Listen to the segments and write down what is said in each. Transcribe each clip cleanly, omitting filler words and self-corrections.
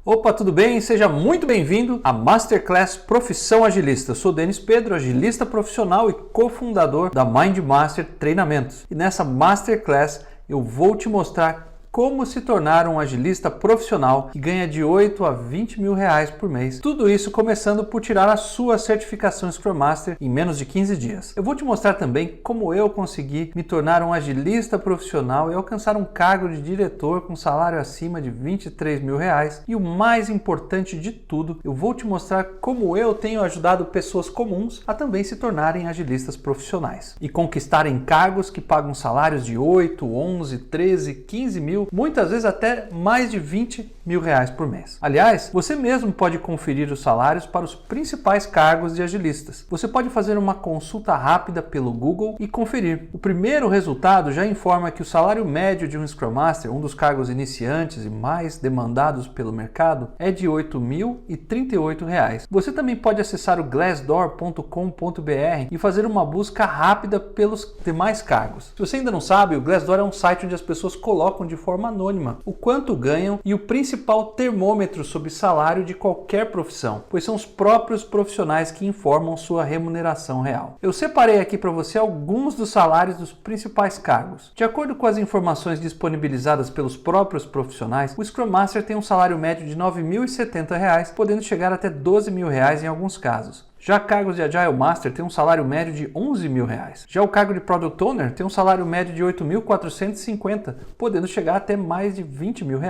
Opa, tudo bem? Seja muito bem-vindo à Masterclass Profissão Agilista. Eu sou Denis Pedro, agilista profissional e cofundador da MindMaster Treinamentos. E nessa Masterclass eu vou te mostrar como se tornar um agilista profissional que ganha de 8 a 20 mil reais por mês. Tudo isso começando por tirar a sua certificação Scrum Master em menos de 15 dias. Eu vou te mostrar também como eu consegui me tornar um agilista profissional e alcançar um cargo de diretor com salário acima de 23 mil reais. E o mais importante de tudo, eu vou te mostrar como eu tenho ajudado pessoas comuns a também se tornarem agilistas profissionais e conquistarem cargos que pagam salários de 8, 11, 13, 15 mil, muitas vezes até mais de 20 mil reais por mês. Aliás, você mesmo pode conferir os salários para os principais cargos de agilistas. Você pode fazer uma consulta rápida pelo Google e conferir. O primeiro resultado já informa que o salário médio de um Scrum Master, um dos cargos iniciantes e mais demandados pelo mercado, é de R$ 8.038. Você também pode acessar o glassdoor.com.br e fazer uma busca rápida pelos demais cargos. Se você ainda não sabe, o Glassdoor é um site onde as pessoas colocam de forma anônima o quanto ganham e o principal termômetro sobre salário de qualquer profissão, pois são os próprios profissionais que informam sua remuneração real. Eu separei aqui para você alguns dos salários dos principais cargos. De acordo com as informações disponibilizadas pelos próprios profissionais, o Scrum Master tem um salário médio de R$ 9.070, podendo chegar até R$ 12 mil em alguns casos. Já cargos de Agile Master tem um salário médio de R$ 11 mil. Já o cargo de Product Owner tem um salário médio de R$ 8.450, podendo chegar até mais de R$ 20 mil.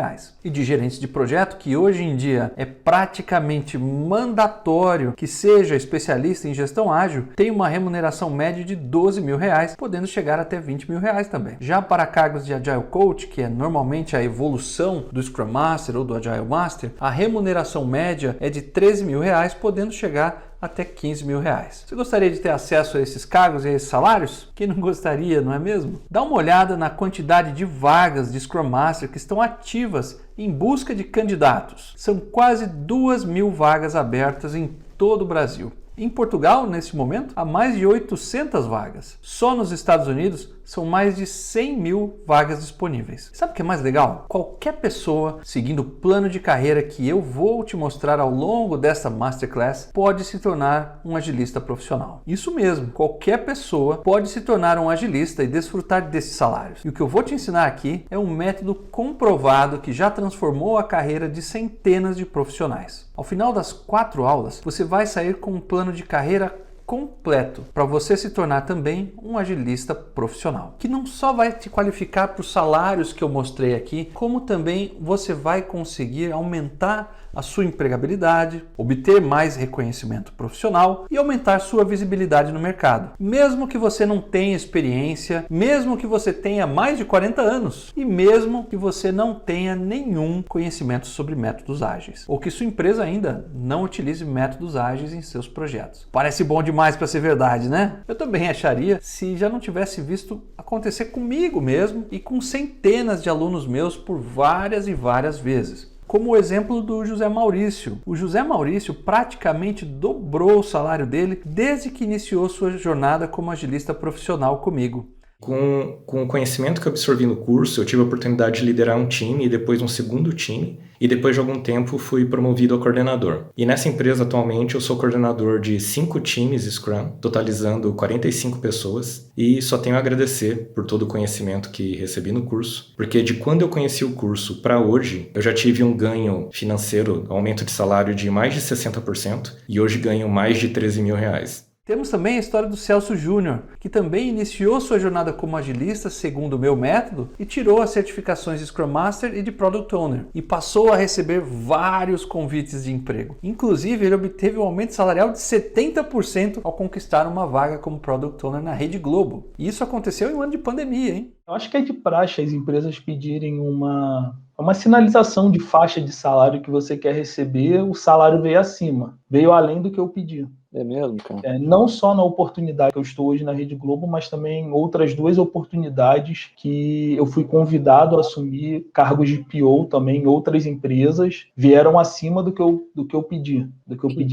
E de gerente de projeto, que hoje em dia é praticamente mandatório que seja especialista em gestão ágil, tem uma remuneração média de R$ 12 mil, podendo chegar até R$ 20 mil também. Já para cargos de Agile Coach, que é normalmente a evolução do Scrum Master ou do Agile Master, a remuneração média é de R$ 13 mil, podendo chegar até R$ 15 mil. Você gostaria de ter acesso a esses cargos e a esses salários? Quem não gostaria, não é mesmo? Dá uma olhada na quantidade de vagas de Scrum Master que estão ativas em busca de candidatos. São quase 2.000 vagas abertas em todo o Brasil. Em Portugal, nesse momento, há mais de 800 vagas. Só nos Estados Unidos, são mais de 100 mil vagas disponíveis. Sabe o que é mais legal? Qualquer pessoa, seguindo o plano de carreira que eu vou te mostrar ao longo desta Masterclass, pode se tornar um agilista profissional. Isso mesmo, qualquer pessoa pode se tornar um agilista e desfrutar desses salários. E o que eu vou te ensinar aqui é um método comprovado que já transformou a carreira de centenas de profissionais. Ao final das 4 aulas, você vai sair com um plano de carreira completo para você se tornar também um agilista profissional, que não só vai te qualificar para os salários que eu mostrei aqui, como também você vai conseguir aumentar a sua empregabilidade, obter mais reconhecimento profissional e aumentar sua visibilidade no mercado. Mesmo que você não tenha experiência, mesmo que você tenha mais de 40 anos e mesmo que você não tenha nenhum conhecimento sobre métodos ágeis, ou que sua empresa ainda não utilize métodos ágeis em seus projetos. Parece bom demais para ser verdade, né? Eu também acharia se já não tivesse visto acontecer comigo mesmo e com centenas de alunos meus por várias e várias vezes. Como o exemplo do José Maurício. O José Maurício praticamente dobrou o salário dele desde que iniciou sua jornada como agilista profissional comigo. Com o conhecimento que eu absorvi no curso, eu tive a oportunidade de liderar um time e depois um segundo time, e depois de algum tempo fui promovido a coordenador. E nessa empresa atualmente eu sou coordenador de 5 times Scrum, totalizando 45 pessoas, e só tenho a agradecer por todo o conhecimento que recebi no curso, porque de quando eu conheci o curso para hoje, eu já tive um ganho financeiro, aumento de salário de mais de 60%, e hoje ganho mais de 13 mil reais. Temos também a história do Celso Júnior, que também iniciou sua jornada como agilista segundo o meu método e tirou as certificações de Scrum Master e de Product Owner e passou a receber vários convites de emprego. Inclusive, ele obteve um aumento salarial de 70% ao conquistar uma vaga como Product Owner na Rede Globo. E isso aconteceu em um ano de pandemia, hein? Eu acho que é de praxe as empresas pedirem uma sinalização de faixa de salário que você quer receber, o salário veio acima, veio além do que eu pedi. É mesmo, cara? Não só na oportunidade que eu estou hoje na Rede Globo, mas também em outras 2 oportunidades que eu fui convidado a assumir cargos de PO também em outras empresas, vieram acima do que eu pedi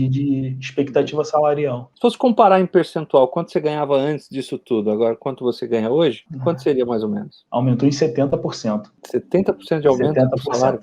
de expectativa salarial. Se fosse comparar em percentual, quanto você ganhava antes disso tudo, agora quanto você ganha hoje, quanto seria mais ou menos? Aumentou em 70%. 70% de aumento do salário?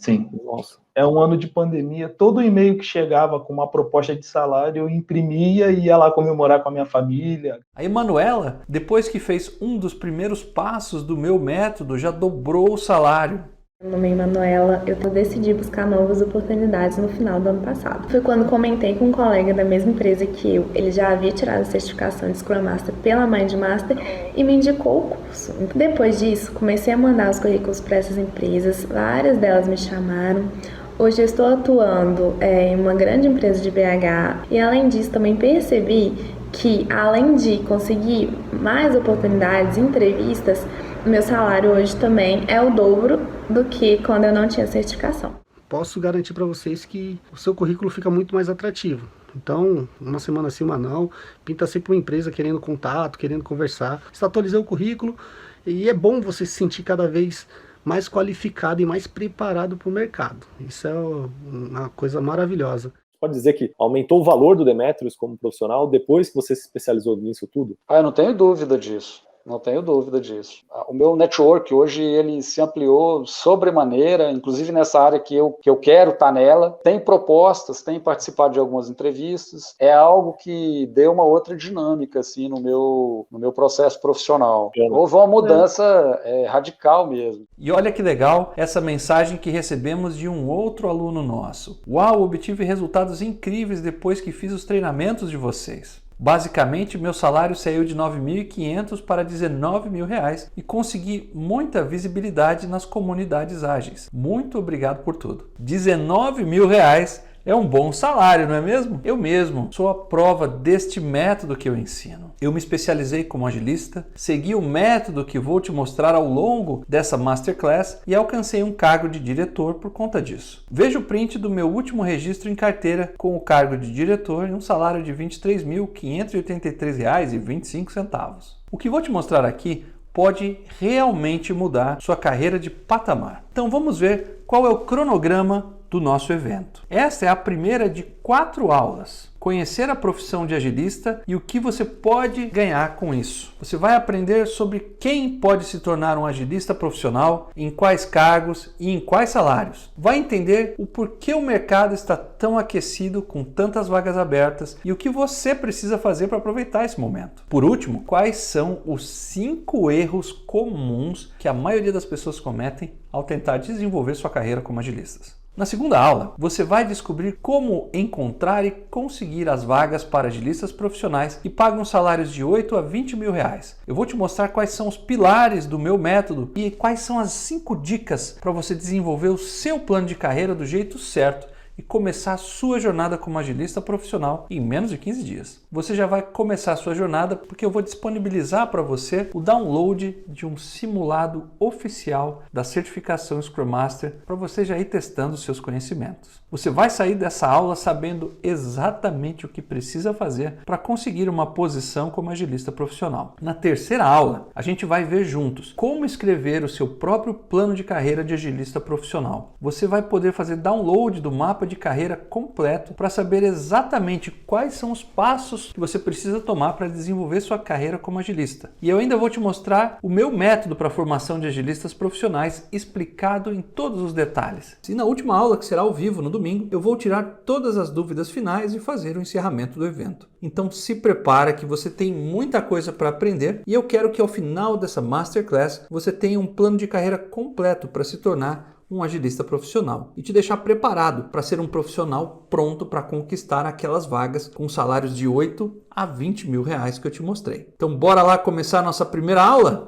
Sim. Nossa. É um ano de pandemia. Todo e-mail que chegava com uma proposta de salário, eu imprimia e ia lá comemorar com a minha família. A Emanuela, depois que fez um dos primeiros passos do meu método, já dobrou o salário. Meu nome é Emanuela, eu decidi buscar novas oportunidades no final do ano passado. Foi quando comentei com um colega da mesma empresa que eu, ele já havia tirado a certificação de Scrum Master pela Mindmaster e me indicou o curso. Depois disso, comecei a mandar os currículos para essas empresas, várias delas me chamaram. Hoje eu estou atuando em uma grande empresa de BH e, além disso, também percebi que, além de conseguir mais oportunidades, entrevistas, o meu salário hoje também é o dobro do que quando eu não tinha certificação. Posso garantir para vocês que o seu currículo fica muito mais atrativo. Então, uma semana sim, uma não, pinta sempre uma empresa querendo contato, querendo conversar. Você atualizou o currículo e é bom você se sentir cada vez mais qualificado e mais preparado para o mercado. Isso é uma coisa maravilhosa. Pode dizer que aumentou o valor do Demetrius como profissional depois que você se especializou nisso tudo? Eu não tenho dúvida disso. Não tenho dúvida disso. O meu network hoje ele se ampliou sobremaneira, inclusive nessa área que eu quero estar nela. Tem propostas, tem participado de algumas entrevistas. É algo que deu uma outra dinâmica assim, no meu processo profissional. Houve uma mudança radical mesmo. E olha que legal essa mensagem que recebemos de um outro aluno nosso. Uau, obtive resultados incríveis depois que fiz os treinamentos de vocês. Basicamente, meu salário saiu de R$ 9.500 para R$ 19.000 e consegui muita visibilidade nas comunidades ágeis. Muito obrigado por tudo. R$ 19.000 é um bom salário, não é mesmo? Eu mesmo sou a prova deste método que eu ensino. Eu me especializei como agilista, segui o método que vou te mostrar ao longo dessa Masterclass e alcancei um cargo de diretor por conta disso. Veja o print do meu último registro em carteira com o cargo de diretor e um salário de R$ 23.583,25. O que vou te mostrar aqui pode realmente mudar sua carreira de patamar. Então vamos ver qual é o cronograma do nosso evento. Esta é a primeira de 4 aulas. Conhecer a profissão de agilista e o que você pode ganhar com isso. Você vai aprender sobre quem pode se tornar um agilista profissional, em quais cargos e em quais salários. Vai entender o porquê o mercado está tão aquecido com tantas vagas abertas e o que você precisa fazer para aproveitar esse momento. Por último, quais são os 5 erros comuns que a maioria das pessoas cometem ao tentar desenvolver sua carreira como agilistas. Na segunda aula, você vai descobrir como encontrar e conseguir as vagas para agilistas profissionais que pagam salários de 8 a 20 mil reais. Eu vou te mostrar quais são os pilares do meu método e quais são as 5 dicas para você desenvolver o seu plano de carreira do jeito certo e começar a sua jornada como agilista profissional em menos de 15 dias. Você já vai começar a sua jornada porque eu vou disponibilizar para você o download de um simulado oficial da certificação Scrum Master para você já ir testando os seus conhecimentos. Você vai sair dessa aula sabendo exatamente o que precisa fazer para conseguir uma posição como agilista profissional. Na terceira aula, a gente vai ver juntos como escrever o seu próprio plano de carreira de agilista profissional. Você vai poder fazer download do mapa de carreira completo para saber exatamente quais são os passos que você precisa tomar para desenvolver sua carreira como agilista. E eu ainda vou te mostrar o meu método para a formação de agilistas profissionais explicado em todos os detalhes. E na última aula, que será ao vivo no domingo, eu vou tirar todas as dúvidas finais e fazer o encerramento do evento. Então se prepara que você tem muita coisa para aprender e eu quero que ao final dessa Masterclass você tenha um plano de carreira completo para se tornar um agilista profissional e te deixar preparado para ser um profissional pronto para conquistar aquelas vagas com salários de 8 a 20 mil reais que eu te mostrei. Então bora lá começar a nossa primeira aula?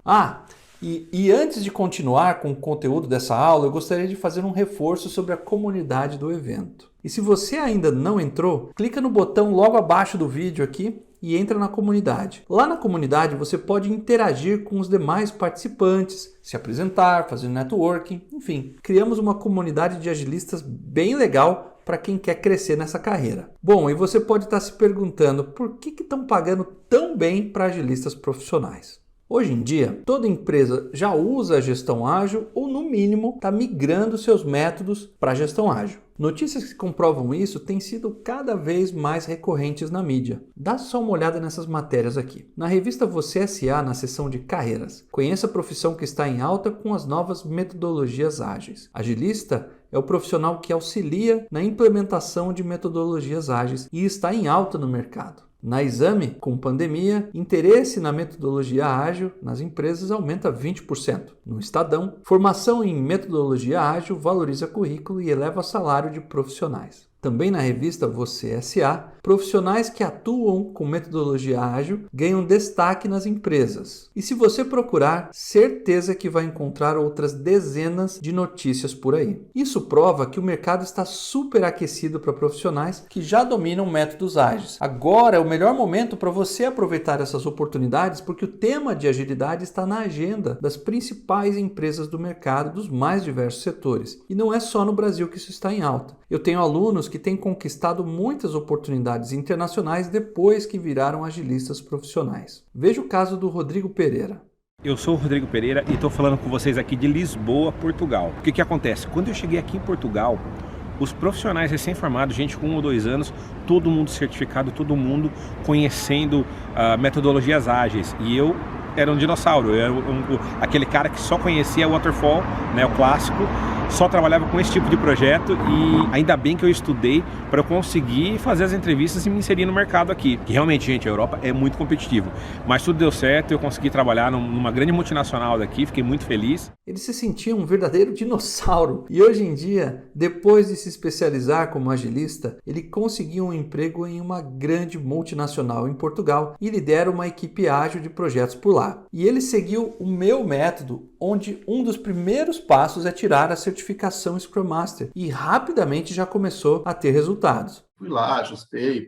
E antes de continuar com o conteúdo dessa aula, eu gostaria de fazer um reforço sobre a comunidade do evento. E se você ainda não entrou, clica no botão logo abaixo do vídeo aqui e entra na comunidade. Lá na comunidade você pode interagir com os demais participantes, se apresentar, fazer networking, enfim. Criamos uma comunidade de agilistas bem legal para quem quer crescer nessa carreira. Bom, e você pode estar se perguntando por que estão pagando tão bem para agilistas profissionais? Hoje em dia, toda empresa já usa a gestão ágil ou, no mínimo, está migrando seus métodos para a gestão ágil. Notícias que comprovam isso têm sido cada vez mais recorrentes na mídia. Dá só uma olhada nessas matérias aqui. Na revista Você SA, na seção de carreiras, conheça a profissão que está em alta com as novas metodologias ágeis. Agilista é o profissional que auxilia na implementação de metodologias ágeis e está em alta no mercado. Na Exame, com pandemia, interesse na metodologia ágil nas empresas aumenta 20%. No Estadão, formação em metodologia ágil valoriza currículo e eleva salário de profissionais. Também na revista Você SA, profissionais que atuam com metodologia ágil ganham destaque nas empresas. E se você procurar, certeza que vai encontrar outras dezenas de notícias por aí. Isso prova que o mercado está super aquecido para profissionais que já dominam métodos ágeis. Agora é o melhor momento para você aproveitar essas oportunidades porque o tema de agilidade está na agenda das principais empresas do mercado dos mais diversos setores. E não é só no Brasil que isso está em alta. Eu tenho alunos que têm conquistado muitas oportunidades internacionais depois que viraram agilistas profissionais. Veja o caso do Rodrigo Pereira. Eu sou o Rodrigo Pereira e estou falando com vocês aqui de Lisboa, Portugal. O que acontece? Quando eu cheguei aqui em Portugal, os profissionais recém-formados, gente com 1 ou 2 anos, todo mundo certificado, todo mundo conhecendo metodologias ágeis. E eu era um dinossauro, eu era aquele cara que só conhecia o Waterfall, né, o clássico, só trabalhava com esse tipo de projeto e ainda bem que eu estudei para eu conseguir fazer as entrevistas e me inserir no mercado aqui. Que realmente, gente, a Europa é muito competitivo, mas tudo deu certo, eu consegui trabalhar numa grande multinacional daqui, fiquei muito feliz. Ele se sentia um verdadeiro dinossauro e hoje em dia, depois de se especializar como agilista, ele conseguiu um emprego em uma grande multinacional em Portugal e lidera uma equipe ágil de projetos por lá. E ele seguiu o meu método, onde um dos primeiros passos é tirar a certificação Scrum Master e rapidamente já começou a ter resultados. Fui lá, ajustei,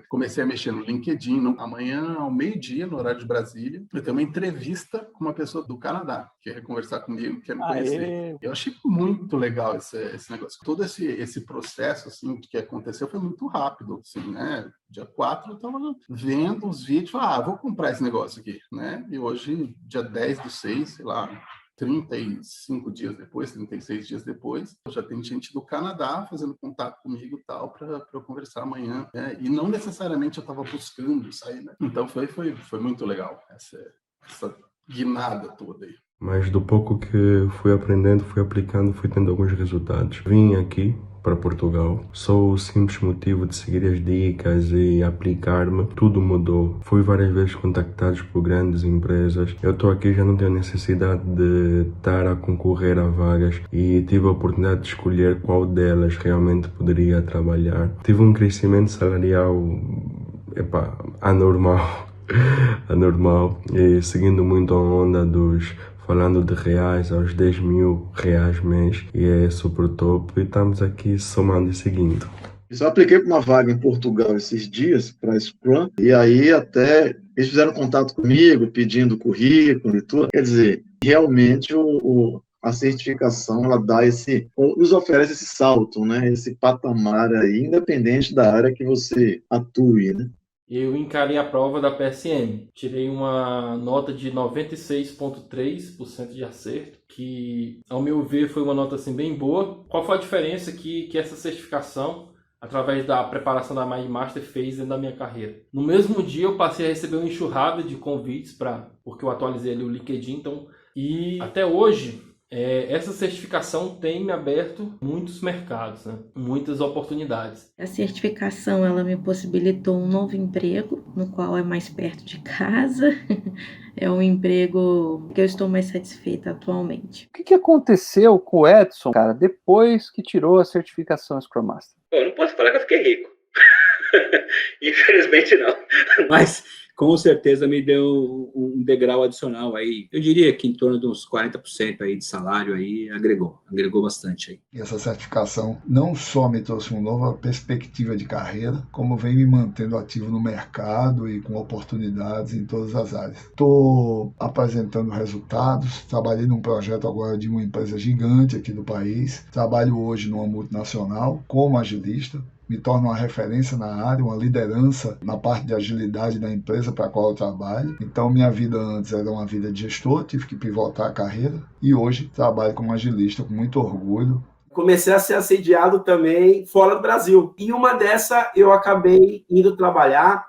comecei a mexer no LinkedIn. Amanhã, ao meio-dia, no horário de Brasília, eu tenho uma entrevista com uma pessoa do Canadá, que quer conversar comigo, quer me conhecer. Eu achei muito legal esse negócio. Todo esse processo assim, que aconteceu foi muito rápido. Assim, né? Dia 4, eu estava vendo os vídeos, falei, vou comprar esse negócio aqui. Né? E hoje, dia 10/6, sei lá, 35 dias depois, 36 dias depois, já tem gente do Canadá fazendo contato comigo e tal, para eu conversar amanhã. Né? E não necessariamente eu estava buscando sair, né? Então foi muito legal essa guinada toda aí. Mas do pouco que fui aprendendo, fui aplicando, fui tendo alguns resultados. Vim aqui para Portugal, só o simples motivo de seguir as dicas e aplicar-me, tudo mudou. Fui várias vezes contactado por grandes empresas. Eu estou aqui, já não tenho necessidade de estar a concorrer a vagas e tive a oportunidade de escolher qual delas realmente poderia trabalhar. Tive um crescimento salarial, anormal, e seguindo muito a onda falando de reais aos 10 mil reais mês, e é super top, e estamos aqui somando e seguindo. Eu só apliquei para uma vaga em Portugal esses dias, para Scrum, e aí até eles fizeram contato comigo, pedindo currículo e tudo. Quer dizer, realmente a certificação, ela dá nos oferece esse salto, né? Esse patamar aí, independente da área que você atue, né? Eu encarei a prova da PSM, tirei uma nota de 96,3% de acerto, que ao meu ver foi uma nota assim, bem boa. Qual foi a diferença que essa certificação, através da preparação da MindMaster, fez dentro da minha carreira? No mesmo dia eu passei a receber uma enxurrada de convites, porque eu atualizei ali o LinkedIn, e até hoje essa certificação tem me aberto muitos mercados, né? Muitas oportunidades. A certificação ela me possibilitou um novo emprego, no qual é mais perto de casa. É um emprego que eu estou mais satisfeita atualmente. O que aconteceu com o Edson, cara, depois que tirou a certificação Scrum Master? Eu não posso falar que eu fiquei rico. Infelizmente não. Mas com certeza me deu um degrau adicional aí. Eu diria que em torno de uns 40% aí de salário aí agregou bastante aí. E essa certificação não só me trouxe uma nova perspectiva de carreira, como vem me mantendo ativo no mercado e com oportunidades em todas as áreas. Estou apresentando resultados, trabalhei num projeto agora de uma empresa gigante aqui do país, trabalho hoje numa multinacional como agilista. me torno uma referência na área, uma liderança na parte de agilidade da empresa para a qual eu trabalho. Então, minha vida antes era uma vida de gestor, tive que pivotar a carreira e hoje trabalho como agilista com muito orgulho. Comecei a ser assediado também fora do Brasil. E uma dessa eu acabei indo trabalhar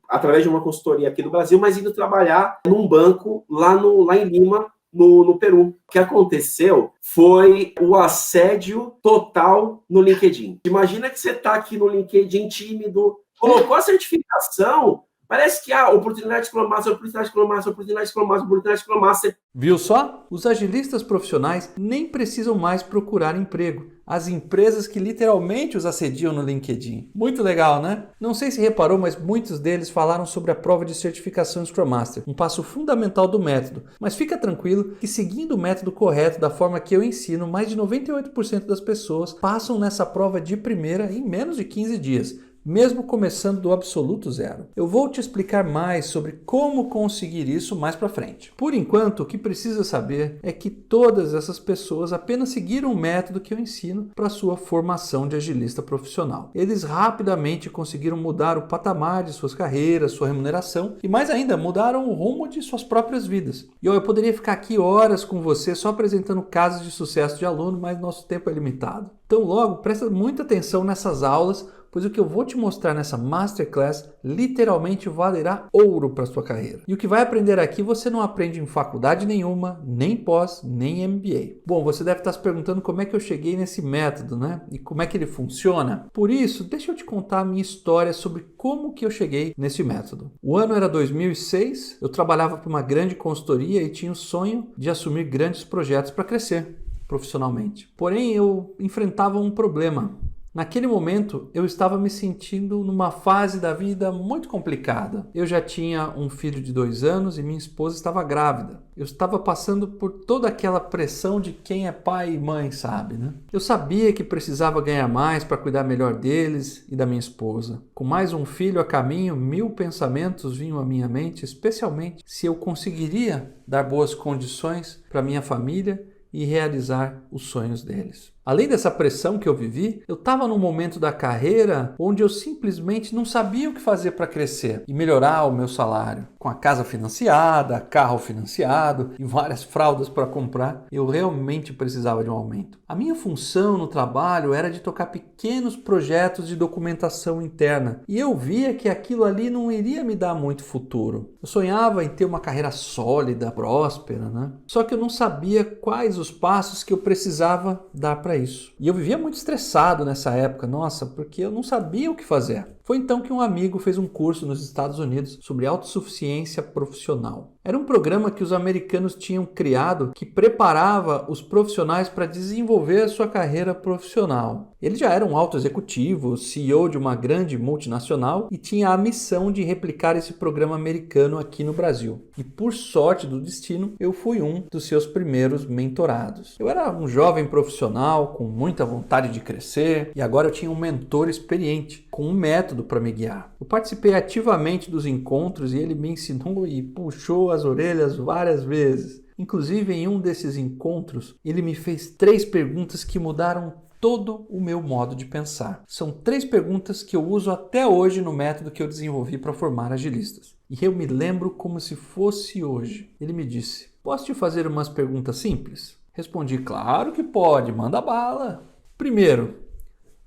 através de uma consultoria aqui do Brasil, mas indo trabalhar num banco lá em Lima, no Peru. O que aconteceu foi o assédio total no LinkedIn. Imagina que você está aqui no LinkedIn tímido, colocou a certificação, parece que oportunidade de Scrum Master, oportunidade de Scrum Master, oportunidade de Scrum Master, oportunidade de Scrum Master. Viu só? Os agilistas profissionais nem precisam mais procurar emprego. As empresas que literalmente os assediam no LinkedIn. Muito legal, né? Não sei se reparou, mas muitos deles falaram sobre a prova de certificação Scrum Master, um passo fundamental do método. Mas fica tranquilo que seguindo o método correto, da forma que eu ensino, mais de 98% das pessoas passam nessa prova de primeira em menos de 15 dias. Mesmo começando do absoluto zero. Eu vou te explicar mais sobre como conseguir isso mais para frente. Por enquanto, o que precisa saber é que todas essas pessoas apenas seguiram o método que eu ensino para sua formação de agilista profissional. Eles rapidamente conseguiram mudar o patamar de suas carreiras, sua remuneração e mais ainda, mudaram o rumo de suas próprias vidas. E eu poderia ficar aqui horas com você só apresentando casos de sucesso de aluno, mas nosso tempo é limitado. Então logo, presta muita atenção nessas aulas, pois o que eu vou te mostrar nessa Masterclass literalmente valerá ouro para sua carreira. E o que vai aprender aqui você não aprende em faculdade nenhuma, nem pós, nem MBA. Bom, você deve estar se perguntando como é que eu cheguei nesse método, né? E como é que ele funciona? Por isso, deixa eu te contar a minha história sobre como que eu cheguei nesse método. O ano era 2006, eu trabalhava para uma grande consultoria e tinha o sonho de assumir grandes projetos para crescer profissionalmente. Porém, eu enfrentava um problema. Naquele momento, eu estava me sentindo numa fase da vida muito complicada. Eu já tinha um filho de 2 anos e minha esposa estava grávida. Eu estava passando por toda aquela pressão de quem é pai e mãe, sabe, né? Eu sabia que precisava ganhar mais para cuidar melhor deles e da minha esposa. Com mais um filho a caminho, 1000 pensamentos vinham à minha mente, especialmente se eu conseguiria dar boas condições para minha família e realizar os sonhos deles. Além dessa pressão que eu vivi, eu estava num momento da carreira onde eu simplesmente não sabia o que fazer para crescer e melhorar o meu salário. Com a casa financiada, carro financiado e várias fraldas para comprar, eu realmente precisava de um aumento. A minha função no trabalho era de tocar pequenos projetos de documentação interna e eu via que aquilo ali não iria me dar muito futuro. Eu sonhava em ter uma carreira sólida, próspera, né? Só que eu não sabia quais os passos que eu precisava dar para isso. E eu vivia muito estressado nessa época, nossa, porque eu não sabia o que fazer. Foi então que um amigo fez um curso nos Estados Unidos sobre autossuficiência profissional. Era um programa que os americanos tinham criado que preparava os profissionais para desenvolver a sua carreira profissional. Ele já era um alto executivo, CEO de uma grande multinacional e tinha a missão de replicar esse programa americano aqui no Brasil. E por sorte do destino, eu fui um dos seus primeiros mentorados. Eu era um jovem profissional com muita vontade de crescer e agora eu tinha um mentor experiente com um método para me guiar. Eu participei ativamente dos encontros e ele me ensinou e puxou as orelhas várias vezes. Inclusive, em um desses encontros, ele me fez 3 perguntas que mudaram todo o meu modo de pensar. São 3 perguntas que eu uso até hoje no método que eu desenvolvi para formar agilistas. E eu me lembro como se fosse hoje. Ele me disse: "Posso te fazer umas perguntas simples?" Respondi: "Claro que pode, manda bala." Primeiro,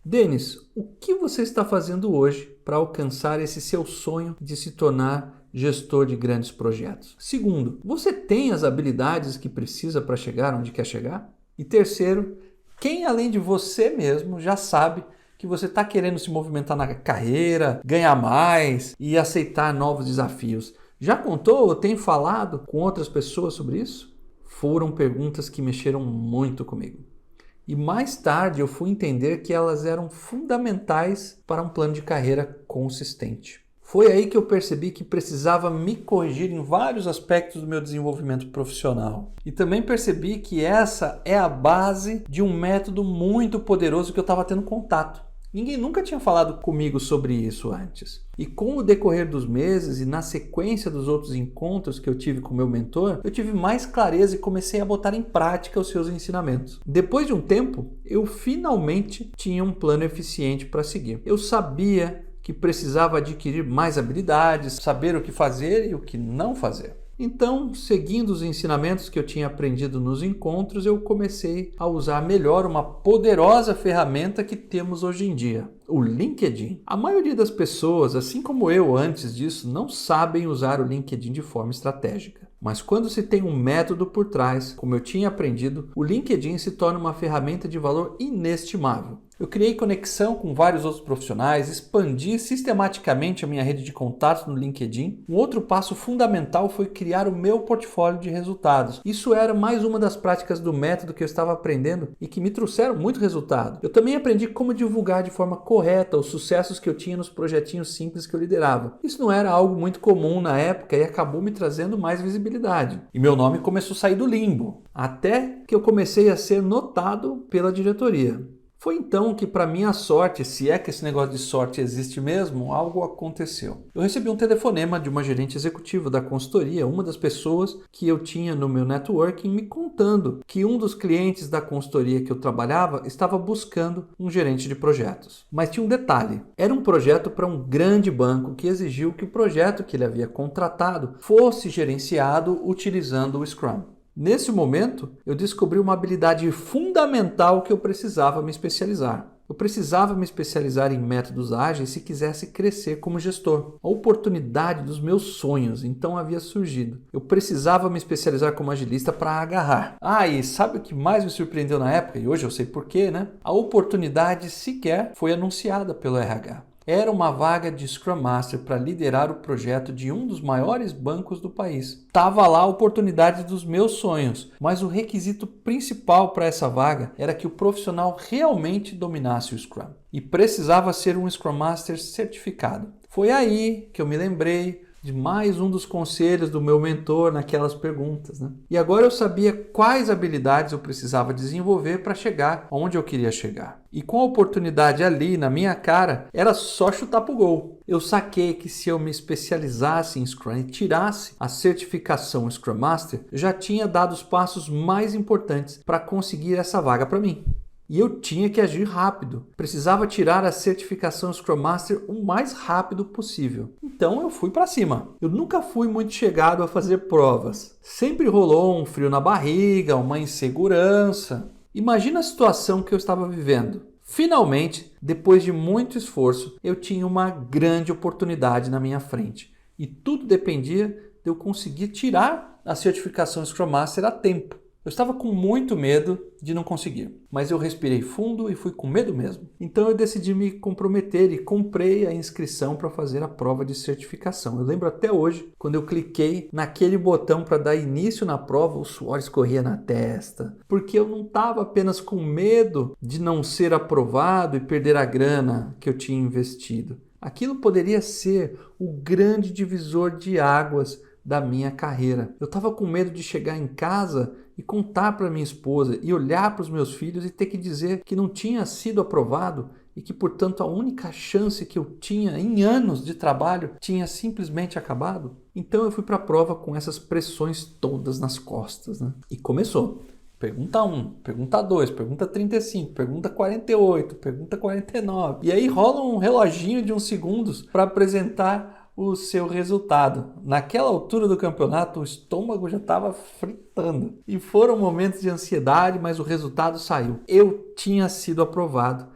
Denis, o que você está fazendo hoje para alcançar esse seu sonho de se tornar gestor de grandes projetos? Segundo, você tem as habilidades que precisa para chegar onde quer chegar? E terceiro, quem além de você mesmo já sabe que você está querendo se movimentar na carreira, ganhar mais e aceitar novos desafios? Já contou ou tem falado com outras pessoas sobre isso? Foram perguntas que mexeram muito comigo. E mais tarde eu fui entender que elas eram fundamentais para um plano de carreira consistente. Foi aí que eu percebi que precisava me corrigir em vários aspectos do meu desenvolvimento profissional. E também percebi que essa é a base de um método muito poderoso que eu estava tendo contato, Ninguém nunca tinha falado comigo sobre isso antes. E com o decorrer dos meses e na sequência dos outros encontros que eu tive com meu mentor, eu tive mais clareza e comecei a botar em prática os seus ensinamentos. Depois de um tempo, eu finalmente tinha um plano eficiente para seguir. Eu sabia que precisava adquirir mais habilidades, saber o que fazer e o que não fazer. Então, seguindo os ensinamentos que eu tinha aprendido nos encontros, eu comecei a usar melhor uma poderosa ferramenta que temos hoje em dia, o LinkedIn. A maioria das pessoas, assim como eu antes disso, não sabem usar o LinkedIn de forma estratégica. Mas quando se tem um método por trás, como eu tinha aprendido, o LinkedIn se torna uma ferramenta de valor inestimável. Eu criei conexão com vários outros profissionais, expandi sistematicamente a minha rede de contatos no LinkedIn. Um outro passo fundamental foi criar o meu portfólio de resultados. Isso era mais uma das práticas do método que eu estava aprendendo e que me trouxeram muito resultado. Eu também aprendi como divulgar de forma correta os sucessos que eu tinha nos projetinhos simples que eu liderava. Isso não era algo muito comum na época e acabou me trazendo mais visibilidade. E meu nome começou a sair do limbo, até que eu comecei a ser notado pela diretoria. Foi então que, para minha sorte, se é que esse negócio de sorte existe mesmo, algo aconteceu. Eu recebi um telefonema de uma gerente executiva da consultoria, uma das pessoas que eu tinha no meu networking, me contando que um dos clientes da consultoria que eu trabalhava estava buscando um gerente de projetos. Mas tinha um detalhe, era um projeto para um grande banco que exigiu que o projeto que ele havia contratado fosse gerenciado utilizando o Scrum. Nesse momento, eu descobri uma habilidade fundamental que eu precisava me especializar. Eu precisava me especializar em métodos ágeis se quisesse crescer como gestor. A oportunidade dos meus sonhos então havia surgido. Eu precisava me especializar como agilista para agarrar. E sabe o que mais me surpreendeu na época? E hoje eu sei porquê, né? A oportunidade sequer foi anunciada pelo RH. Era uma vaga de Scrum Master para liderar o projeto de um dos maiores bancos do país. Tava lá a oportunidade dos meus sonhos, mas o requisito principal para essa vaga era que o profissional realmente dominasse o Scrum e precisava ser um Scrum Master certificado. Foi aí que eu me lembrei de mais um dos conselhos do meu mentor naquelas perguntas, né? E agora eu sabia quais habilidades eu precisava desenvolver para chegar onde eu queria chegar. E com a oportunidade ali na minha cara, era só chutar pro gol. Eu saquei que se eu me especializasse em Scrum e tirasse a certificação Scrum Master, eu já tinha dado os passos mais importantes para conseguir essa vaga para mim. E eu tinha que agir rápido. Precisava tirar a certificação Scrum Master o mais rápido possível. Então eu fui para cima. Eu nunca fui muito chegado a fazer provas. Sempre rolou um frio na barriga, uma insegurança. Imagina a situação que eu estava vivendo. Finalmente, depois de muito esforço, eu tinha uma grande oportunidade na minha frente. E tudo dependia de eu conseguir tirar a certificação Scrum Master a tempo. Eu estava com muito medo de não conseguir, mas eu respirei fundo e fui com medo mesmo. Então eu decidi me comprometer e comprei a inscrição para fazer a prova de certificação. Eu lembro até hoje, quando eu cliquei naquele botão para dar início na prova, o suor escorria na testa, porque eu não estava apenas com medo de não ser aprovado e perder a grana que eu tinha investido. Aquilo poderia ser o grande divisor de águas da minha carreira. Eu estava com medo de chegar em casa e contar para minha esposa e olhar para os meus filhos e ter que dizer que não tinha sido aprovado e que, portanto, a única chance que eu tinha em anos de trabalho tinha simplesmente acabado. Então eu fui para a prova com essas pressões todas nas costas, né? E começou. Pergunta 1, pergunta 2, pergunta 35, pergunta 48, pergunta 49. E aí rola um reloginho de uns segundos para apresentar o seu resultado. Naquela altura do campeonato, o estômago já estava fritando. E foram momentos de ansiedade, mas o resultado saiu. Eu tinha sido aprovado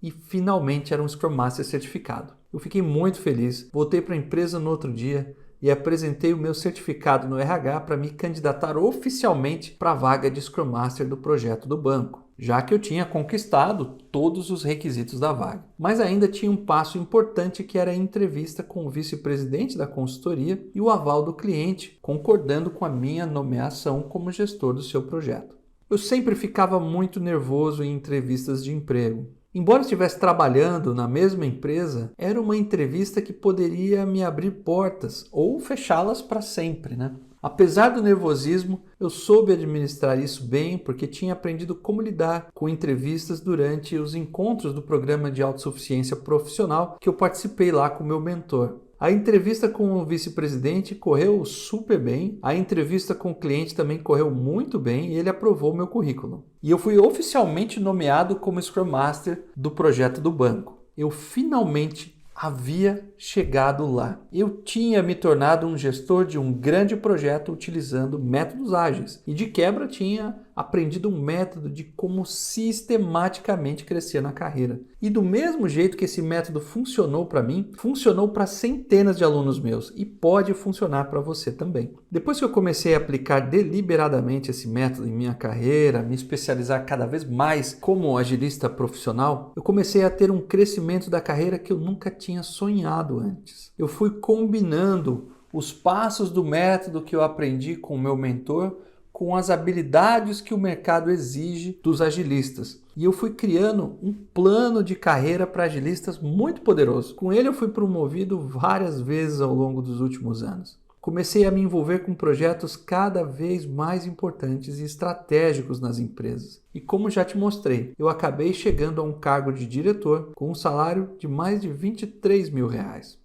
e finalmente era um Scrum Master certificado. Eu fiquei muito feliz. Voltei para a empresa no outro dia e apresentei o meu certificado no RH para me candidatar oficialmente para a vaga de Scrum Master do projeto do banco, já que eu tinha conquistado todos os requisitos da vaga. Mas ainda tinha um passo importante, que era a entrevista com o vice-presidente da consultoria e o aval do cliente, concordando com a minha nomeação como gestor do seu projeto. Eu sempre ficava muito nervoso em entrevistas de emprego. Embora estivesse trabalhando na mesma empresa, era uma entrevista que poderia me abrir portas ou fechá-las para sempre, né? Apesar do nervosismo, eu soube administrar isso bem porque tinha aprendido como lidar com entrevistas durante os encontros do programa de autossuficiência profissional que eu participei lá com o meu mentor. A entrevista com o vice-presidente correu super bem, a entrevista com o cliente também correu muito bem e ele aprovou meu currículo. E eu fui oficialmente nomeado como Scrum Master do projeto do banco. Eu finalmente havia chegado lá. Eu tinha me tornado um gestor de um grande projeto utilizando métodos ágeis e de quebra tinha aprendido um método de como sistematicamente crescer na carreira. E do mesmo jeito que esse método funcionou para mim, funcionou para centenas de alunos meus e pode funcionar para você também. Depois que eu comecei a aplicar deliberadamente esse método em minha carreira, me especializar cada vez mais como agilista profissional, eu comecei a ter um crescimento da carreira que eu nunca tinha sonhado antes. Eu fui combinando os passos do método que eu aprendi com o meu mentor com as habilidades que o mercado exige dos agilistas. E eu fui criando um plano de carreira para agilistas muito poderoso. Com ele eu fui promovido várias vezes ao longo dos últimos anos. Comecei a me envolver com projetos cada vez mais importantes e estratégicos nas empresas. E como já te mostrei, eu acabei chegando a um cargo de diretor com um salário de mais de R$23 mil.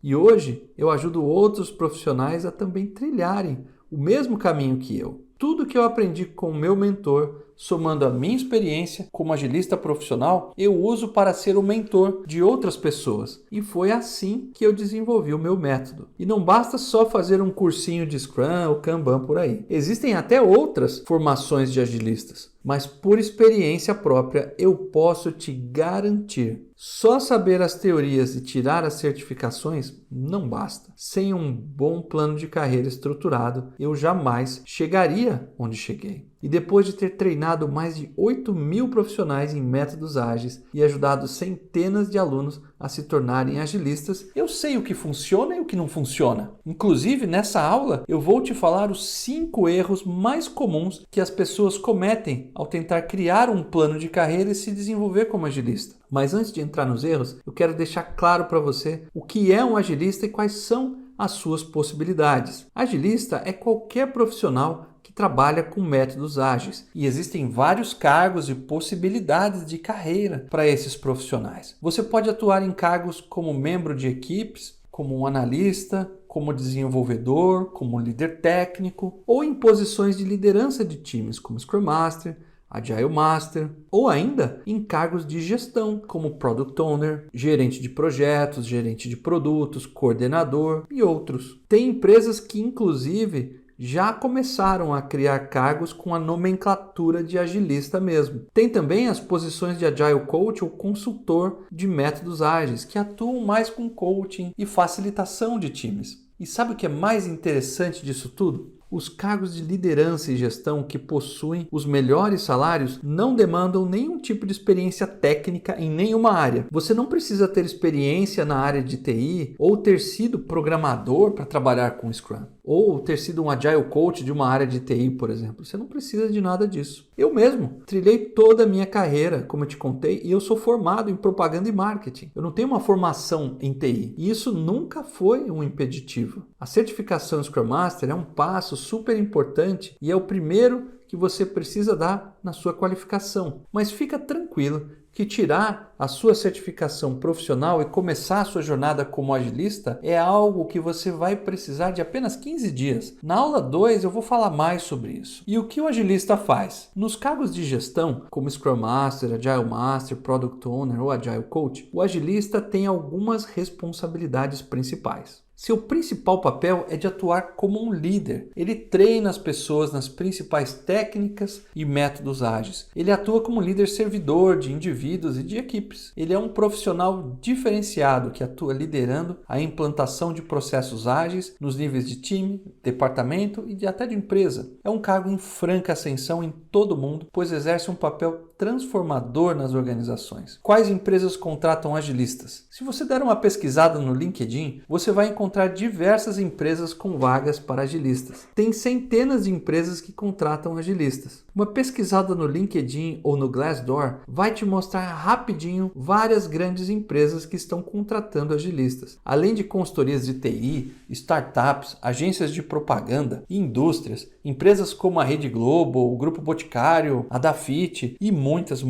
E hoje eu ajudo outros profissionais a também trilharem o mesmo caminho que eu. Tudo que eu aprendi com o meu mentor, somando a minha experiência como agilista profissional, eu uso para ser o mentor de outras pessoas. E foi assim que eu desenvolvi o meu método. E não basta só fazer um cursinho de Scrum ou Kanban por aí. Existem até outras formações de agilistas. Mas por experiência própria, eu posso te garantir. Só saber as teorias e tirar as certificações não basta. Sem um bom plano de carreira estruturado, eu jamais chegaria onde cheguei. E depois de ter treinado mais de 8 mil profissionais em métodos ágeis e ajudado centenas de alunos a se tornarem agilistas, eu sei o que funciona e o que não funciona. Inclusive, nessa aula, eu vou te falar os 5 erros mais comuns que as pessoas cometem ao tentar criar um plano de carreira e se desenvolver como agilista. Mas antes de entrar nos erros, eu quero deixar claro para você o que é um agilista e quais são as suas possibilidades. Agilista é qualquer profissional que trabalha com métodos ágeis e existem vários cargos e possibilidades de carreira para esses profissionais. Você pode atuar em cargos como membro de equipes, como um analista, como desenvolvedor, como líder técnico ou em posições de liderança de times como Scrum Master, Agile Master ou ainda em cargos de gestão como Product Owner, gerente de projetos, gerente de produtos, coordenador e outros. Tem empresas que inclusive já começaram a criar cargos com a nomenclatura de agilista mesmo. Tem também as posições de Agile Coach ou consultor de métodos ágeis, que atuam mais com coaching e facilitação de times. E sabe o que é mais interessante disso tudo? Os cargos de liderança e gestão que possuem os melhores salários não demandam nenhum tipo de experiência técnica em nenhuma área. Você não precisa ter experiência na área de TI ou ter sido programador para trabalhar com Scrum. Ou ter sido um Agile Coach de uma área de TI, por exemplo. Você não precisa de nada disso. Eu mesmo trilhei toda a minha carreira, como eu te contei, e eu sou formado em propaganda e marketing. Eu não tenho uma formação em TI. E isso nunca foi um impeditivo. A certificação Scrum Master é um passo super importante e é o primeiro que você precisa dar na sua qualificação. Mas fica tranquilo que tirar a sua certificação profissional e começar a sua jornada como agilista é algo que você vai precisar de apenas 15 dias. Na aula 2 eu vou falar mais sobre isso. E o que o agilista faz? Nos cargos de gestão, como Scrum Master, Agile Master, Product Owner ou Agile Coach, o agilista tem algumas responsabilidades principais. Seu principal papel é de atuar como um líder. Ele treina as pessoas nas principais técnicas e métodos ágeis. Ele atua como líder servidor de indivíduos e de equipes. Ele é um profissional diferenciado que atua liderando a implantação de processos ágeis nos níveis de time, departamento e até de empresa. É um cargo em franca ascensão em todo o mundo, pois exerce um papel transformador nas organizações. Quais empresas contratam agilistas? Se você der uma pesquisada no LinkedIn, você vai encontrar diversas empresas com vagas para agilistas. Tem centenas de empresas que contratam agilistas. Uma pesquisada no LinkedIn ou no Glassdoor vai te mostrar rapidinho várias grandes empresas que estão contratando agilistas. Além de consultorias de TI, startups, agências de propaganda, indústrias, empresas como a Rede Globo, o Grupo Boticário, a Dafit e muitas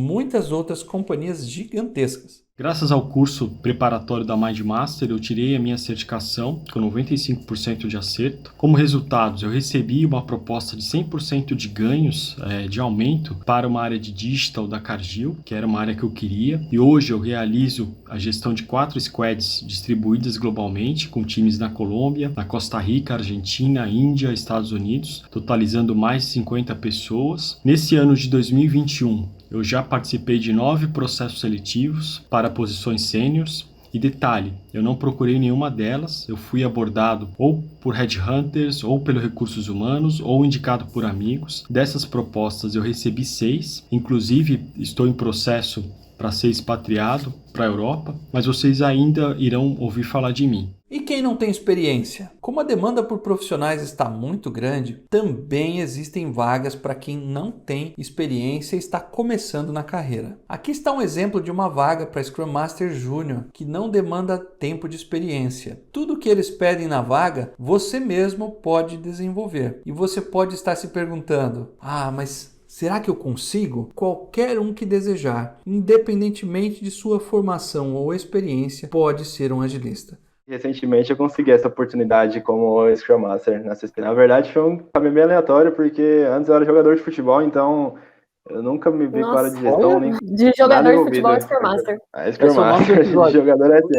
outras companhias gigantescas. Graças ao curso preparatório da MindMaster, eu tirei a minha certificação com 95% de acerto. Como resultados, eu recebi uma proposta de 100% de ganhos, de aumento para uma área de digital da Cargill, que era uma área que eu queria. E hoje eu realizo a gestão de 4 squads distribuídas globalmente, com times na Colômbia, na Costa Rica, Argentina, Índia, Estados Unidos, totalizando mais de 50 pessoas. Nesse ano de 2021, eu já participei de 9 processos seletivos para posições sêniores. E detalhe, eu não procurei nenhuma delas, eu fui abordado ou por headhunters, ou pelos recursos humanos, ou indicado por amigos. Dessas propostas eu recebi 6, inclusive estou em processo para ser expatriado para a Europa, mas vocês ainda irão ouvir falar de mim. E quem não tem experiência? Como a demanda por profissionais está muito grande, também existem vagas para quem não tem experiência e está começando na carreira. Aqui está um exemplo de uma vaga para Scrum Master Júnior, que não demanda tempo de experiência. Tudo que eles pedem na vaga, você mesmo pode desenvolver. E você pode estar se perguntando, mas será que eu consigo? Qualquer um que desejar, independentemente de sua formação ou experiência, pode ser um agilista. Recentemente eu consegui essa oportunidade como Scrum Master na CSP. Na verdade foi um caminho bem aleatório, porque antes eu era jogador de futebol, então eu nunca me vi com a área de gestão. Nem de jogador de futebol é Scrum Master. Scrum Master, de jogador é assim.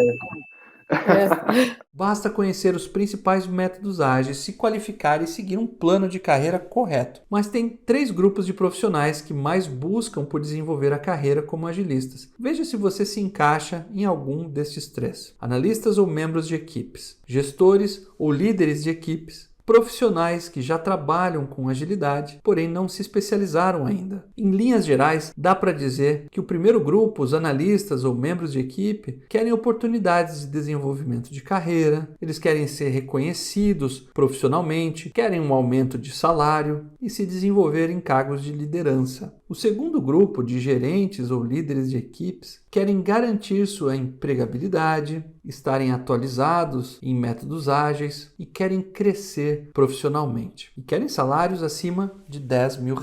Basta conhecer os principais métodos ágeis, se qualificar e seguir um plano de carreira correto. Mas tem 3 grupos de profissionais que mais buscam por desenvolver a carreira como agilistas. Veja se você se encaixa em algum destes 3. Analistas ou membros de equipes, gestores ou líderes de equipes, profissionais que já trabalham com agilidade, porém não se especializaram ainda. Em linhas gerais, dá para dizer que o primeiro grupo, os analistas ou membros de equipe, querem oportunidades de desenvolvimento de carreira, eles querem ser reconhecidos profissionalmente, querem um aumento de salário e se desenvolver em cargos de liderança. O segundo grupo, de gerentes ou líderes de equipes, querem garantir sua empregabilidade, estarem atualizados em métodos ágeis e querem crescer profissionalmente. E querem salários acima de R$10 mil.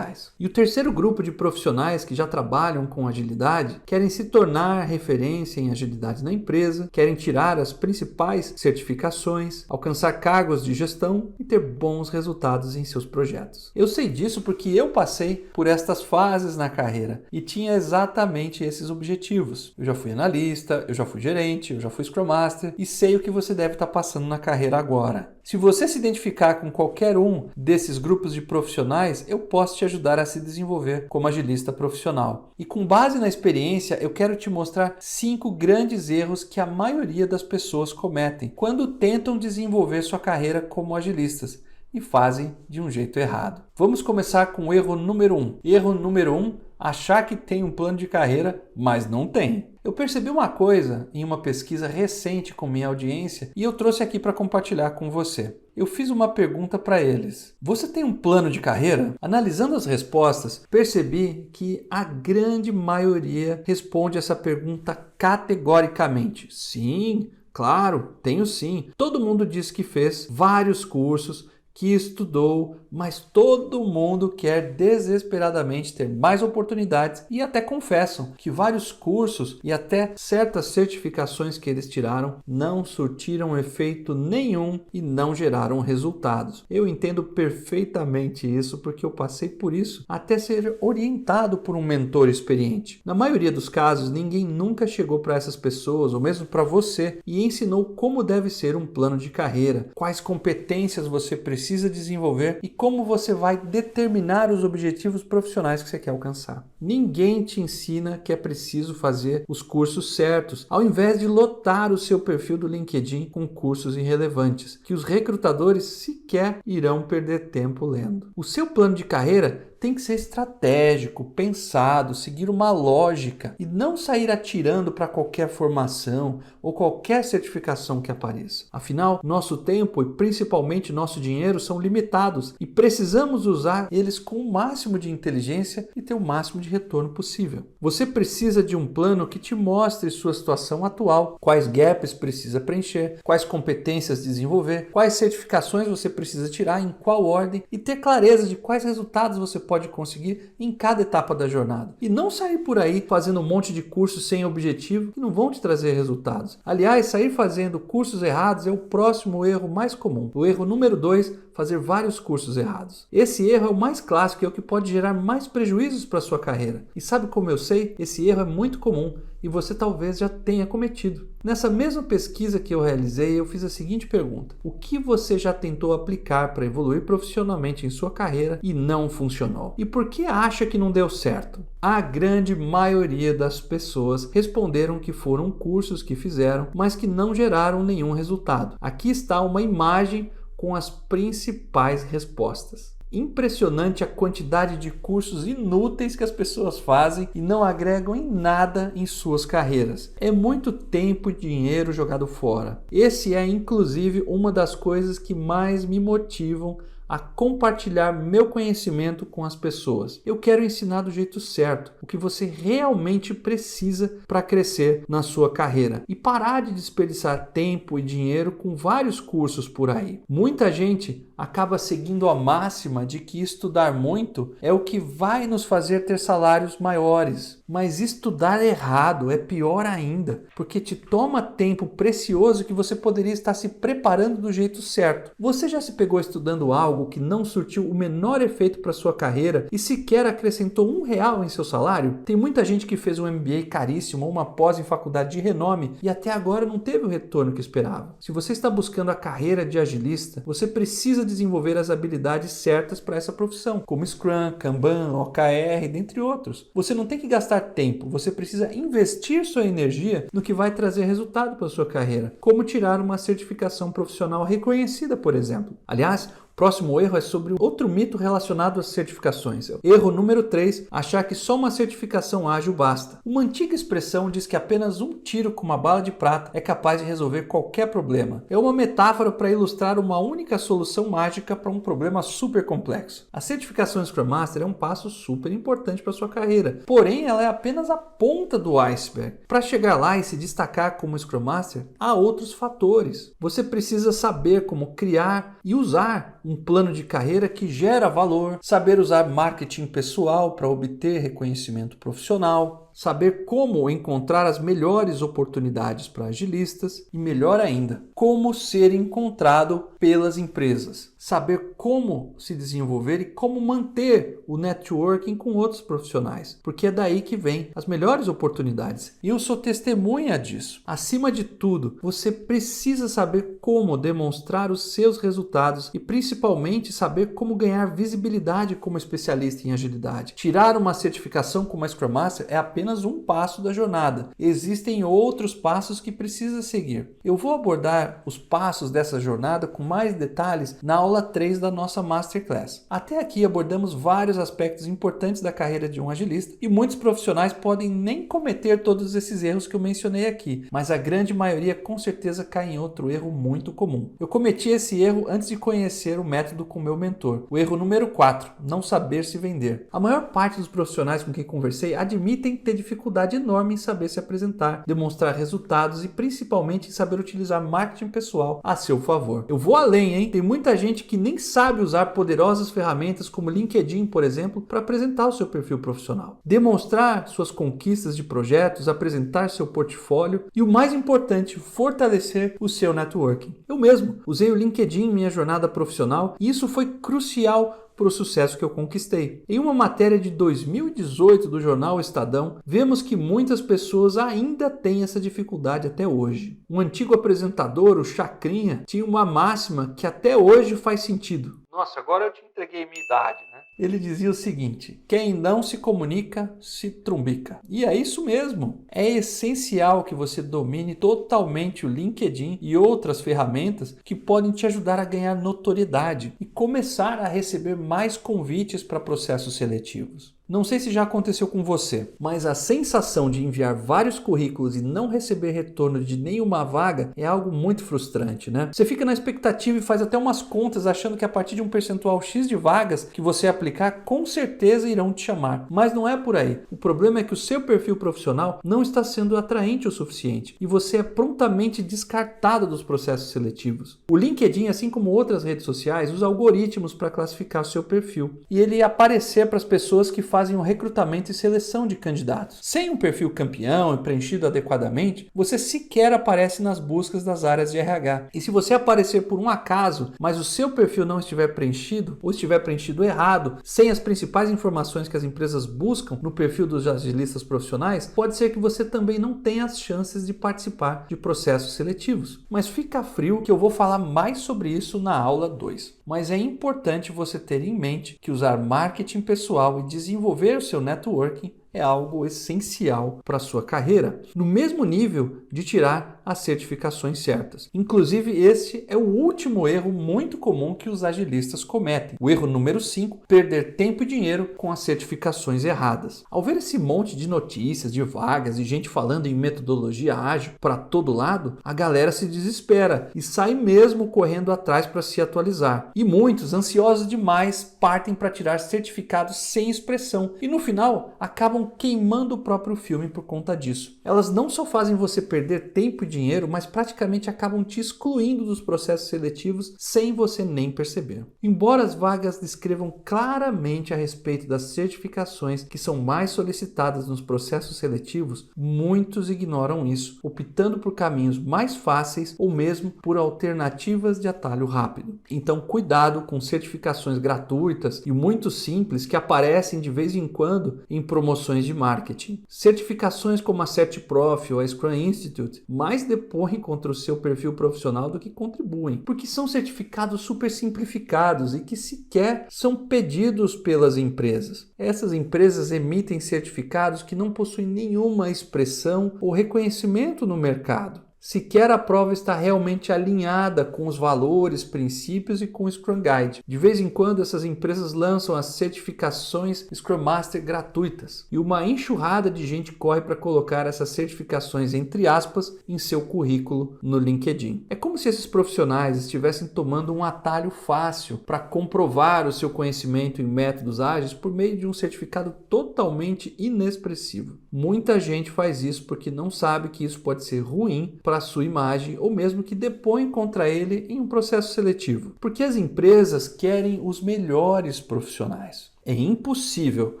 E o terceiro grupo de profissionais que já trabalham com agilidade querem se tornar referência em agilidade na empresa, querem tirar as principais certificações, alcançar cargos de gestão e ter bons resultados em seus projetos. Eu sei disso porque eu passei por estas fases na carreira e tinha exatamente esses objetivos. Eu já fui analista, eu já fui gerente, eu já fui Scrum Master e sei o que você deve estar passando na carreira agora. Se você se identificar com qualquer um desses grupos de profissionais, eu posso te ajudar a se desenvolver como agilista profissional. E com base na experiência, eu quero te mostrar 5 grandes erros que a maioria das pessoas cometem quando tentam desenvolver sua carreira como agilistas e fazem de um jeito errado. Vamos começar com o erro número 1. Erro número 1, achar que tem um plano de carreira, mas não tem. Eu percebi uma coisa em uma pesquisa recente com minha audiência e eu trouxe aqui para compartilhar com você. Eu fiz uma pergunta para eles. Você tem um plano de carreira? Analisando as respostas, percebi que a grande maioria responde essa pergunta categoricamente. Sim, claro, tenho sim. Todo mundo diz que fez vários cursos, que estudou, mas todo mundo quer desesperadamente ter mais oportunidades e até confessam que vários cursos e até certas certificações que eles tiraram não surtiram efeito nenhum e não geraram resultados. Eu entendo perfeitamente isso porque eu passei por isso até ser orientado por um mentor experiente. Na maioria dos casos, ninguém nunca chegou para essas pessoas ou mesmo para você e ensinou como deve ser um plano de carreira, quais competências você precisa desenvolver e como você vai determinar os objetivos profissionais que você quer alcançar. Ninguém te ensina que é preciso fazer os cursos certos, ao invés de lotar o seu perfil do LinkedIn com cursos irrelevantes, que os recrutadores sequer irão perder tempo lendo. O seu plano de carreira tem que ser estratégico, pensado, seguir uma lógica e não sair atirando para qualquer formação ou qualquer certificação que apareça. Afinal, nosso tempo e principalmente nosso dinheiro são limitados e precisamos usar eles com o máximo de inteligência e ter o máximo de retorno possível. Você precisa de um plano que te mostre sua situação atual, quais gaps precisa preencher, quais competências desenvolver, quais certificações você precisa tirar, em qual ordem e ter clareza de quais resultados você pode conseguir em cada etapa da jornada. E não sair por aí fazendo um monte de cursos sem objetivo que não vão te trazer resultados. Aliás, sair fazendo cursos errados é o próximo erro mais comum. O erro número 2, fazer vários cursos errados. Esse erro é o mais clássico e é o que pode gerar mais prejuízos para a sua carreira. E sabe como eu sei? Esse erro é muito comum e você talvez já tenha cometido. Nessa mesma pesquisa que eu realizei, eu fiz a seguinte pergunta: o que você já tentou aplicar para evoluir profissionalmente em sua carreira e não funcionou? E por que acha que não deu certo? A grande maioria das pessoas responderam que foram cursos que fizeram, mas que não geraram nenhum resultado. Aqui está uma imagem com as principais respostas. Impressionante a quantidade de cursos inúteis que as pessoas fazem e não agregam em nada em suas carreiras. É muito tempo e dinheiro jogado fora. Esse é, inclusive, uma das coisas que mais me motivam a compartilhar meu conhecimento com as pessoas. Eu quero ensinar do jeito certo, o que você realmente precisa para crescer na sua carreira e parar de desperdiçar tempo e dinheiro com vários cursos por aí. Muita gente acaba seguindo a máxima de que estudar muito é o que vai nos fazer ter salários maiores. Mas estudar errado é pior ainda, porque te toma tempo precioso que você poderia estar se preparando do jeito certo. Você já se pegou estudando algo que não surtiu o menor efeito para sua carreira e sequer acrescentou R$1 em seu salário? Tem muita gente que fez um MBA caríssimo ou uma pós em faculdade de renome e até agora não teve o retorno que esperava. Se você está buscando a carreira de agilista, você precisa desenvolver as habilidades certas para essa profissão, como Scrum, Kanban, OKR, dentre outros. Você não tem que gastar tempo, você precisa investir sua energia no que vai trazer resultado para sua carreira, como tirar uma certificação profissional reconhecida, por exemplo. Aliás, o próximo erro é sobre outro mito relacionado às certificações. Erro número 3, achar que só uma certificação ágil basta. Uma antiga expressão diz que apenas um tiro com uma bala de prata é capaz de resolver qualquer problema. É uma metáfora para ilustrar uma única solução mágica para um problema super complexo. A certificação Scrum Master é um passo super importante para sua carreira, porém ela é apenas a ponta do iceberg. Para chegar lá e se destacar como Scrum Master, há outros fatores. Você precisa saber como criar e usar um plano de carreira que gera valor, saber usar marketing pessoal para obter reconhecimento profissional, saber como encontrar as melhores oportunidades para agilistas e, melhor ainda, como ser encontrado pelas empresas. Saber como se desenvolver e como manter o networking com outros profissionais, porque é daí que vem as melhores oportunidades. E eu sou testemunha disso. Acima de tudo, você precisa saber como demonstrar os seus resultados e principalmente saber como ganhar visibilidade como especialista em agilidade. Tirar uma certificação como Scrum Master é apenas um passo da jornada. Existem outros passos que precisa seguir. Eu vou abordar os passos dessa jornada com mais detalhes na aula 3 da nossa Masterclass. Até aqui abordamos vários aspectos importantes da carreira de um agilista e muitos profissionais podem nem cometer todos esses erros que eu mencionei aqui, mas a grande maioria com certeza cai em outro erro muito comum. Eu cometi esse erro antes de conhecer o método com meu mentor. O erro número 4, não saber se vender. A maior parte dos profissionais com quem conversei admitem ter dificuldade enorme em saber se apresentar, demonstrar resultados e principalmente em saber utilizar marketing pessoal a seu favor. Eu vou além, hein? Tem muita gente que nem sabe usar poderosas ferramentas como LinkedIn, por exemplo, para apresentar o seu perfil profissional. Demonstrar suas conquistas de projetos, apresentar seu portfólio e o mais importante, fortalecer o seu networking. Eu mesmo usei o LinkedIn em minha jornada profissional e isso foi crucial para o sucesso que eu conquistei. Em uma matéria de 2018 do jornal Estadão, vemos que muitas pessoas ainda têm essa dificuldade até hoje. Um antigo apresentador, o Chacrinha, tinha uma máxima que até hoje faz sentido. Nossa, agora eu te entreguei minha idade, né? Ele dizia o seguinte: quem não se comunica, se trumbica. E é isso mesmo. É essencial que você domine totalmente o LinkedIn e outras ferramentas que podem te ajudar a ganhar notoriedade e começar a receber mais convites para processos seletivos. Não sei se já aconteceu com você, mas a sensação de enviar vários currículos e não receber retorno de nenhuma vaga é algo muito frustrante, né? Você fica na expectativa e faz até umas contas achando que a partir de um percentual X de vagas que você aplicar, com certeza irão te chamar. Mas não é por aí. O problema é que o seu perfil profissional não está sendo atraente o suficiente e você é prontamente descartado dos processos seletivos. O LinkedIn, assim como outras redes sociais, usa algoritmos para classificar o seu perfil e ele aparecer para as pessoas que fazem o recrutamento e seleção de candidatos. Sem um perfil campeão e preenchido adequadamente, você sequer aparece nas buscas das áreas de RH. E se você aparecer por um acaso, mas o seu perfil não estiver preenchido, ou estiver preenchido errado, sem as principais informações que as empresas buscam no perfil dos agilistas profissionais, pode ser que você também não tenha as chances de participar de processos seletivos. Mas fica frio que eu vou falar mais sobre isso na aula 2. Mas é importante você ter em mente que usar marketing pessoal e desenvolver o seu networking é algo essencial para a sua carreira, no mesmo nível de tirar as certificações certas. Inclusive, esse é o último erro muito comum que os agilistas cometem. O erro número 5, perder tempo e dinheiro com as certificações erradas. Ao ver esse monte de notícias, de vagas e gente falando em metodologia ágil para todo lado, a galera se desespera e sai mesmo correndo atrás para se atualizar. E muitos, ansiosos demais, partem para tirar certificados sem expressão e no final acabam queimando o próprio filme por conta disso. Elas não só fazem você perder tempo e dinheiro, mas praticamente acabam te excluindo dos processos seletivos sem você nem perceber. Embora as vagas descrevam claramente a respeito das certificações que são mais solicitadas nos processos seletivos, muitos ignoram isso, optando por caminhos mais fáceis ou mesmo por alternativas de atalho rápido. Então, cuidado com certificações gratuitas e muito simples que aparecem de vez em quando em promoções de marketing. Certificações como a CertProf ou a Scrum Institute mais depõem contra o seu perfil profissional do que contribuem, porque são certificados super simplificados e que sequer são pedidos pelas empresas. Essas empresas emitem certificados que não possuem nenhuma expressão ou reconhecimento no mercado. Sequer a prova está realmente alinhada com os valores, princípios e com o Scrum Guide. De vez em quando, essas empresas lançam as certificações Scrum Master gratuitas e uma enxurrada de gente corre para colocar essas certificações, entre aspas, em seu currículo no LinkedIn. É como se esses profissionais estivessem tomando um atalho fácil para comprovar o seu conhecimento em métodos ágeis por meio de um certificado totalmente inexpressivo. Muita gente faz isso porque não sabe que isso pode ser ruim para a sua imagem ou mesmo que depõe contra ele em um processo seletivo. Porque as empresas querem os melhores profissionais. É impossível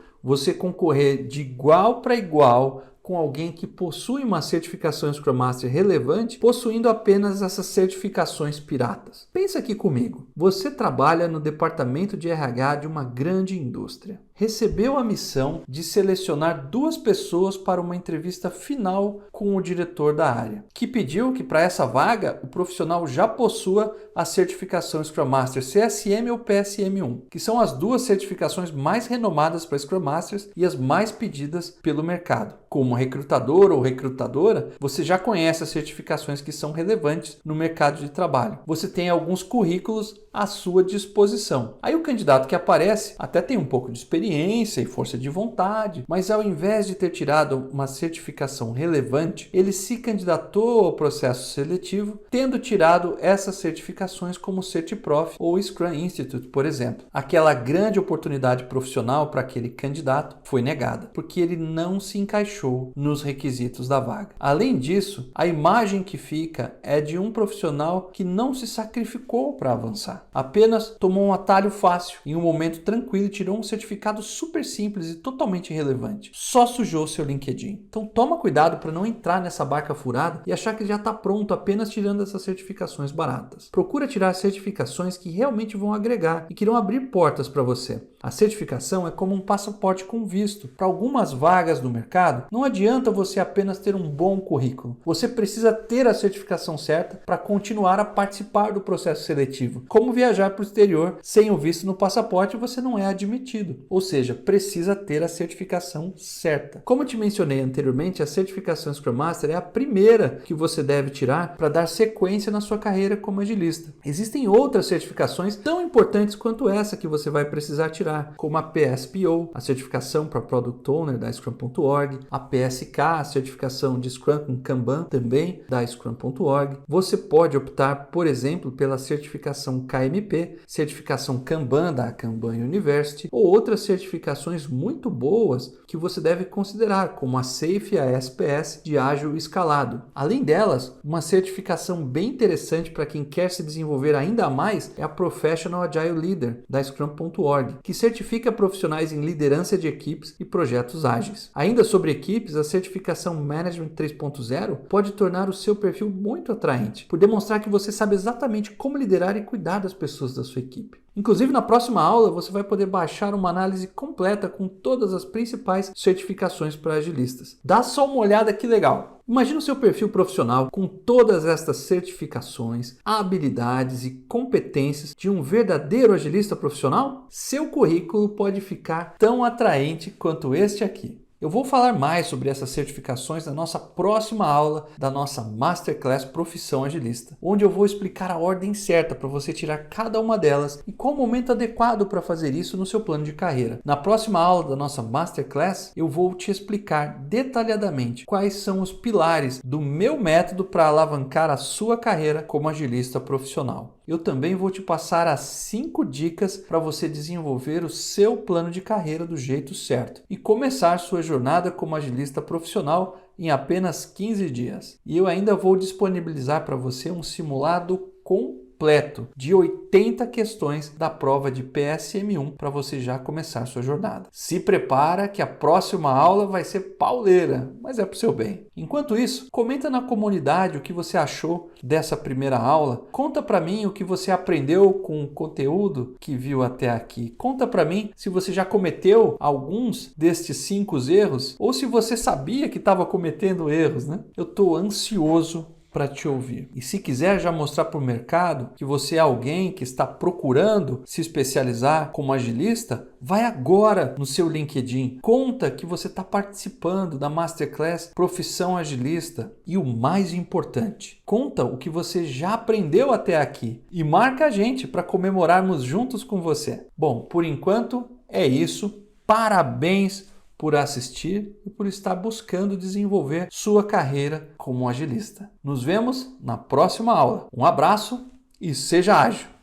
você concorrer de igual para igual com alguém que possui uma certificação Scrum Master relevante, possuindo apenas essas certificações piratas. Pensa aqui comigo. Você trabalha no departamento de RH de uma grande indústria. Recebeu a missão de selecionar 2 pessoas para uma entrevista final com o diretor da área, que pediu que para essa vaga o profissional já possua a certificação Scrum Master CSM ou PSM1, que são as 2 certificações mais renomadas para Scrum Masters e as mais pedidas pelo mercado. Como recrutador ou recrutadora, você já conhece as certificações que são relevantes no mercado de trabalho. Você tem alguns currículos à sua disposição. Aí o candidato que aparece até tem um pouco de experiência e força de vontade, mas ao invés de ter tirado uma certificação relevante, ele se candidatou ao processo seletivo, tendo tirado essas certificações como CertProf ou Scrum Institute, por exemplo. Aquela grande oportunidade profissional para aquele candidato foi negada, porque ele não se encaixou nos requisitos da vaga. Além disso, a imagem que fica é de um profissional que não se sacrificou para avançar. Apenas tomou um atalho fácil, em um momento tranquilo, e tirou um certificado super simples e totalmente irrelevante. Só sujou seu LinkedIn. Então toma cuidado para não entrar nessa barca furada e achar que já está pronto apenas tirando essas certificações baratas. Procura tirar certificações que realmente vão agregar e que irão abrir portas para você. A certificação é como um passaporte com visto. Para algumas vagas do mercado, não adianta você apenas ter um bom currículo. Você precisa ter a certificação certa para continuar a participar do processo seletivo. Como viajar para o exterior sem o visto no passaporte, você não é admitido. Ou seja, precisa ter a certificação certa. Como eu te mencionei anteriormente, a certificação Scrum Master é a primeira que você deve tirar para dar sequência na sua carreira como agilista. Existem outras certificações tão importantes quanto essa que você vai precisar tirar, como a PSPO, a certificação para Product Owner da Scrum.org, a PSK, a certificação de Scrum com Kanban também da Scrum.org. Você pode optar, por exemplo, pela certificação KMP, certificação Kanban da Kanban University, ou outras certificações muito boas que você deve considerar, como a SAFe e a SPS de Ágil Escalado. Além delas, uma certificação bem interessante para quem quer se desenvolver ainda mais é a Professional Agile Leader da Scrum.org, que certifica profissionais em liderança de equipes e projetos ágeis. Ainda sobre equipes, a certificação Management 3.0 pode tornar o seu perfil muito atraente, por demonstrar que você sabe exatamente como liderar e cuidar das pessoas da sua equipe. Inclusive, na próxima aula, você vai poder baixar uma análise completa com todas as principais certificações para agilistas. Dá só uma olhada que legal! Imagina o seu perfil profissional com todas estas certificações, habilidades e competências de um verdadeiro agilista profissional? Seu currículo pode ficar tão atraente quanto este aqui. Eu vou falar mais sobre essas certificações na nossa próxima aula da nossa Masterclass Profissão Agilista, onde eu vou explicar a ordem certa para você tirar cada uma delas e qual o momento adequado para fazer isso no seu plano de carreira. Na próxima aula da nossa Masterclass, eu vou te explicar detalhadamente quais são os pilares do meu método para alavancar a sua carreira como agilista profissional. Eu também vou te passar as 5 dicas para você desenvolver o seu plano de carreira do jeito certo e começar sua jornada como agilista profissional em apenas 15 dias. E eu ainda vou disponibilizar para você um simulado completo de 80 questões da prova de PSM1 para você já começar sua jornada. Se prepara que a próxima aula vai ser pauleira, mas é para o seu bem. Enquanto isso, comenta na comunidade o que você achou dessa primeira aula. Conta para mim o que você aprendeu com o conteúdo que viu até aqui. Conta para mim se você já cometeu alguns destes 5 erros ou se você sabia que estava cometendo erros, né? Eu estou ansioso para te ouvir. E se quiser já mostrar para o mercado que você é alguém que está procurando se especializar como agilista, vai agora no seu LinkedIn. Conta que você está participando da Masterclass Profissão Agilista. E o mais importante, conta o que você já aprendeu até aqui e marca a gente para comemorarmos juntos com você. Bom, por enquanto é isso. Parabéns por assistir e por estar buscando desenvolver sua carreira como agilista. Nos vemos na próxima aula. Um abraço e seja ágil!